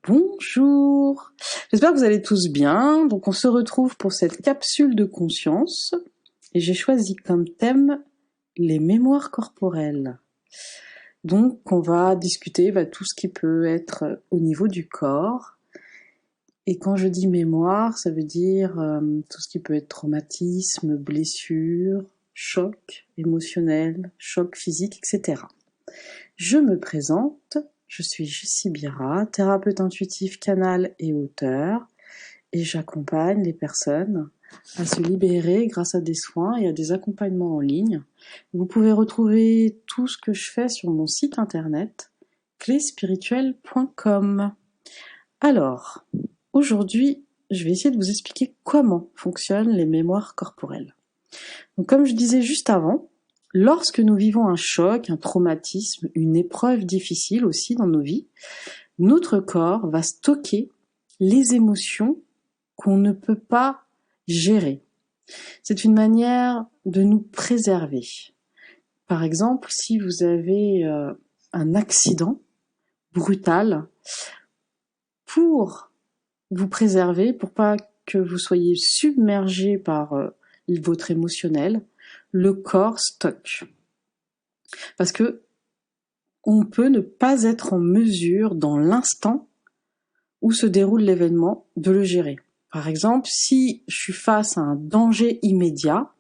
Bonjour, j'espère que vous allez tous bien. Donc on se retrouve pour cette capsule de conscience et j'ai choisi comme thème les mémoires corporelles. Donc on va discuter tout ce qui peut être au niveau du corps. Et quand je dis mémoire, ça veut dire tout ce qui peut être traumatisme, blessure, choc émotionnel, choc physique, etc. Je me présente. Je suis Jessie Bira, thérapeute intuitif, canal et auteur, et j'accompagne les personnes à se libérer grâce à des soins et à des accompagnements en ligne. Vous pouvez retrouver tout ce que je fais sur mon site internet clespirituelle.com. Alors, aujourd'hui, je vais essayer de vous expliquer comment fonctionnent les mémoires corporelles. Donc, comme je disais juste avant, lorsque nous vivons un choc, un traumatisme, une épreuve difficile aussi dans nos vies, notre corps va stocker les émotions qu'on ne peut pas gérer. C'est une manière de nous préserver. Par exemple, si vous avez un accident brutal, pour vous préserver, pour pas que vous soyez submergé par votre émotionnel, le corps stocke. Parce que on peut ne pas être en mesure, dans l'instant où se déroule l'événement, de le gérer. Par exemple, si je suis face à un danger immédiat,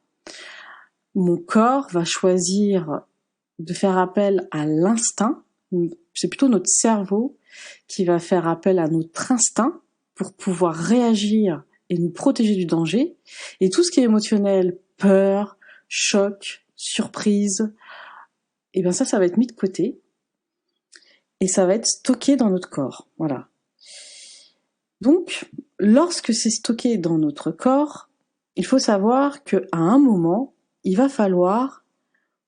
mon corps va choisir de faire appel à l'instinct. C'est plutôt notre cerveau qui va faire appel à notre instinct pour pouvoir réagir et nous protéger du danger. Et tout ce qui est émotionnel, peur, choc, surprise, et bien ça va être mis de côté et ça va être stocké dans notre corps. Voilà. Donc, lorsque c'est stocké dans notre corps, il faut savoir qu'à un moment, il va falloir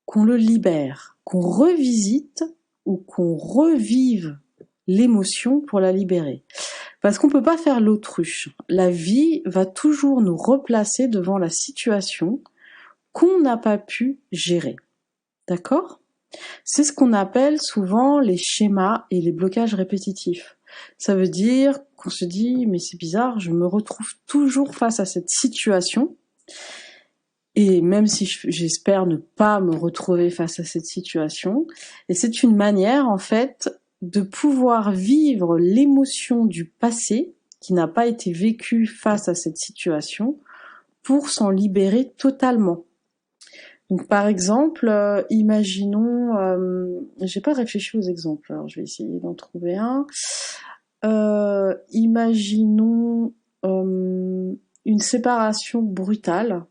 qu'on le libère, qu'on revisite ou qu'on revive l'émotion pour la libérer. Parce qu'on peut pas faire l'autruche. La vie va toujours nous replacer devant la situation qu'on n'a pas pu gérer. D'accord ? C'est ce qu'on appelle souvent les schémas et les blocages répétitifs. Ça veut dire qu'on se dit « mais c'est bizarre, je me retrouve toujours face à cette situation ». Et même si j'espère ne pas me retrouver face à cette situation, et c'est une manière en fait de pouvoir vivre l'émotion du passé qui n'a pas été vécue face à cette situation pour s'en libérer totalement. Donc par exemple, imaginons, j'ai pas réfléchi aux exemples, alors je vais essayer d'en trouver un. Imaginons une séparation brutale.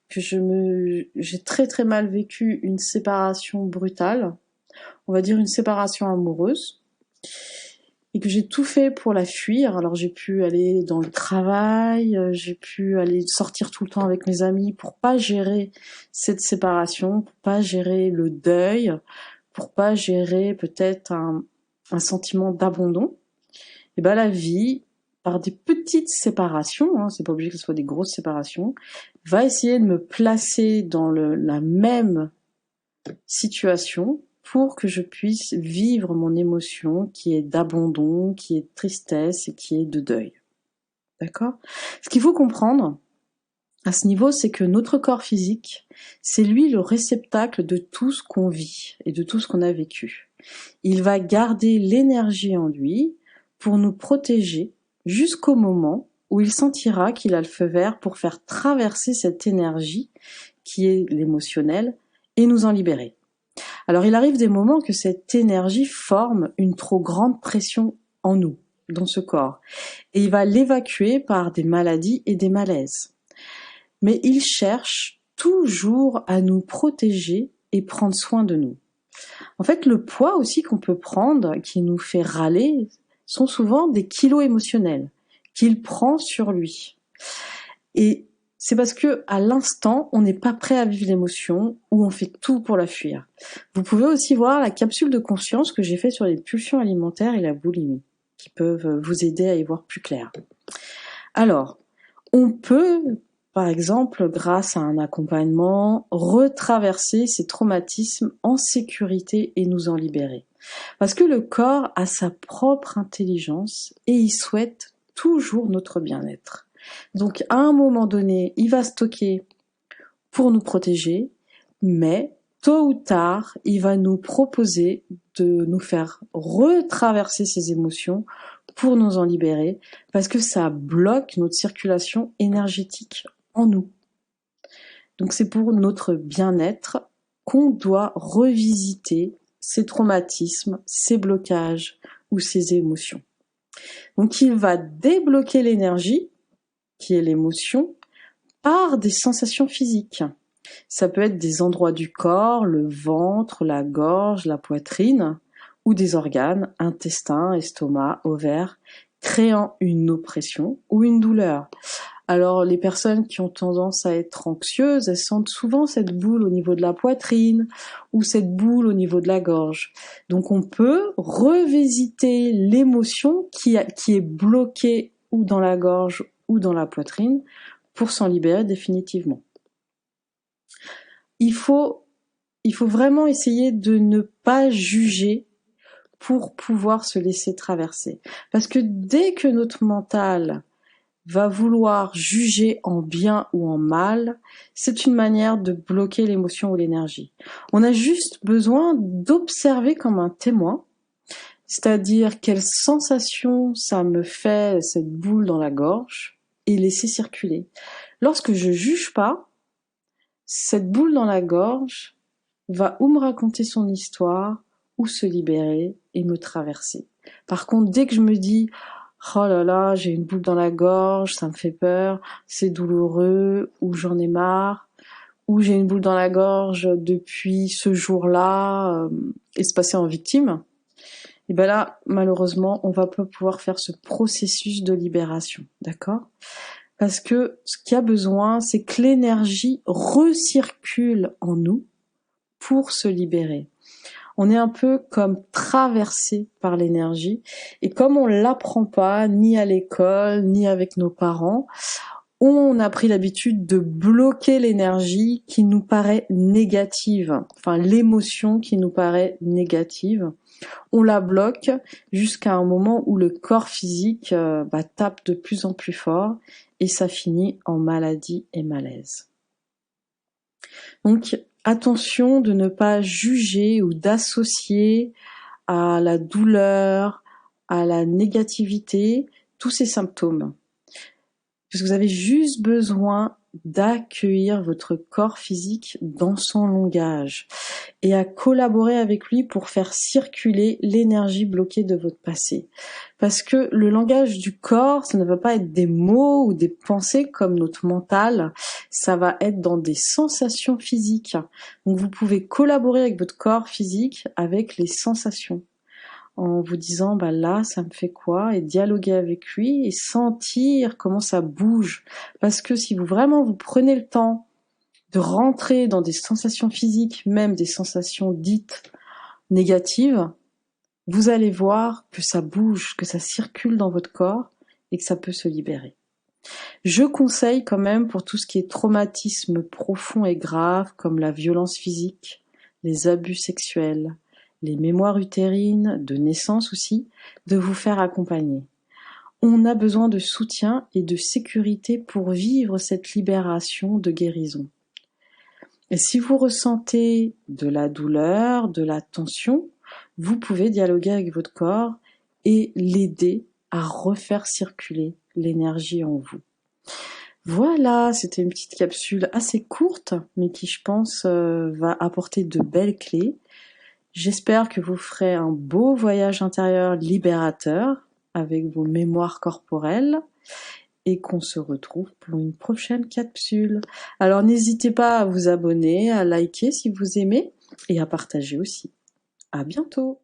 J'ai très très mal vécu une séparation brutale, on va dire une séparation amoureuse, et que j'ai tout fait pour la fuir. Alors j'ai pu aller dans le travail, j'ai pu aller sortir tout le temps avec mes amis pour pas gérer cette séparation, pour pas gérer le deuil, pour pas gérer peut-être un sentiment d'abandon. Et ben la vie, par des petites séparations, c'est pas obligé que ce soit des grosses séparations, va essayer de me placer dans la même situation pour que je puisse vivre mon émotion qui est d'abandon, qui est de tristesse et qui est de deuil. D'accord ? Ce qu'il faut comprendre à ce niveau, c'est que notre corps physique, c'est lui le réceptacle de tout ce qu'on vit et de tout ce qu'on a vécu. Il va garder l'énergie en lui pour nous protéger jusqu'au moment où il sentira qu'il a le feu vert pour faire traverser cette énergie qui est l'émotionnel et nous en libérer. Alors il arrive des moments que cette énergie forme une trop grande pression en nous, dans ce corps, et il va l'évacuer par des maladies et des malaises. Mais il cherche toujours à nous protéger et prendre soin de nous. En fait, le poids aussi qu'on peut prendre, qui nous fait râler, sont souvent des kilos émotionnels qu'il prend sur lui. Et c'est parce que à l'instant, on n'est pas prêt à vivre l'émotion ou on fait tout pour la fuir. Vous pouvez aussi voir la capsule de conscience que j'ai fait sur les pulsions alimentaires et la boulimie, qui peuvent vous aider à y voir plus clair. Alors, on peut, par exemple, grâce à un accompagnement, retraverser ces traumatismes en sécurité et nous en libérer. Parce que le corps a sa propre intelligence et il souhaite toujours notre bien-être. Donc à un moment donné, il va stocker pour nous protéger, mais tôt ou tard, il va nous proposer de nous faire retraverser ces émotions pour nous en libérer, parce que ça bloque notre circulation énergétique en nous. Donc c'est pour notre bien-être qu'on doit revisiter ces traumatismes, ces blocages ou ces émotions. Donc il va débloquer l'énergie, qui est l'émotion, par des sensations physiques. Ça peut être des endroits du corps, le ventre, la gorge, la poitrine, ou des organes, intestin, estomac, ovaire, créant une oppression ou une douleur. Alors les personnes qui ont tendance à être anxieuses, elles sentent souvent cette boule au niveau de la poitrine ou cette boule au niveau de la gorge. Donc on peut revisiter l'émotion qui est bloquée ou dans la gorge ou dans la poitrine pour s'en libérer définitivement. Il faut vraiment essayer de ne pas juger pour pouvoir se laisser traverser. Parce que dès que notre mental va vouloir juger en bien ou en mal, c'est une manière de bloquer l'émotion ou l'énergie. On a juste besoin d'observer comme un témoin, c'est-à-dire quelle sensation ça me fait, cette boule dans la gorge, et laisser circuler. Lorsque je juge pas, cette boule dans la gorge va ou me raconter son histoire, ou se libérer et me traverser. Par contre, dès que je me dis « Oh là là, j'ai une boule dans la gorge, ça me fait peur, c'est douloureux, ou j'en ai marre, ou j'ai une boule dans la gorge depuis ce jour-là, et se passer en victime », et ben là, malheureusement, on va pas pouvoir faire ce processus de libération, d'accord ? Parce que ce qu'il y a besoin, c'est que l'énergie recircule en nous pour se libérer. On est un peu comme traversé par l'énergie, et comme on l'apprend pas, ni à l'école, ni avec nos parents, on a pris l'habitude de bloquer l'énergie qui nous paraît négative, enfin l'émotion qui nous paraît négative. On la bloque jusqu'à un moment où le corps physique tape de plus en plus fort, et ça finit en maladie et malaise. Donc attention de ne pas juger ou d'associer à la douleur, à la négativité, tous ces symptômes. Parce que vous avez juste besoin d'accueillir votre corps physique dans son langage et à collaborer avec lui pour faire circuler l'énergie bloquée de votre passé. Parce que le langage du corps, ça ne va pas être des mots ou des pensées comme notre mental, ça va être dans des sensations physiques. Donc vous pouvez collaborer avec votre corps physique avec les sensations, en vous disant là ça me fait quoi, et dialoguer avec lui et sentir comment ça bouge. Parce que si vous prenez le temps de rentrer dans des sensations physiques, même des sensations dites négatives, vous allez voir que ça bouge, que ça circule dans votre corps et que ça peut se libérer. Je conseille quand même, pour tout ce qui est traumatisme profond et grave, comme la violence physique, les abus sexuels, les mémoires utérines, de naissance aussi, de vous faire accompagner. On a besoin de soutien et de sécurité pour vivre cette libération de guérison. Et si vous ressentez de la douleur, de la tension, vous pouvez dialoguer avec votre corps et l'aider à refaire circuler l'énergie en vous. Voilà, c'était une petite capsule assez courte, mais qui, je pense, va apporter de belles clés. J'espère que vous ferez un beau voyage intérieur libérateur avec vos mémoires corporelles et qu'on se retrouve pour une prochaine capsule. Alors n'hésitez pas à vous abonner, à liker si vous aimez et à partager aussi. À bientôt!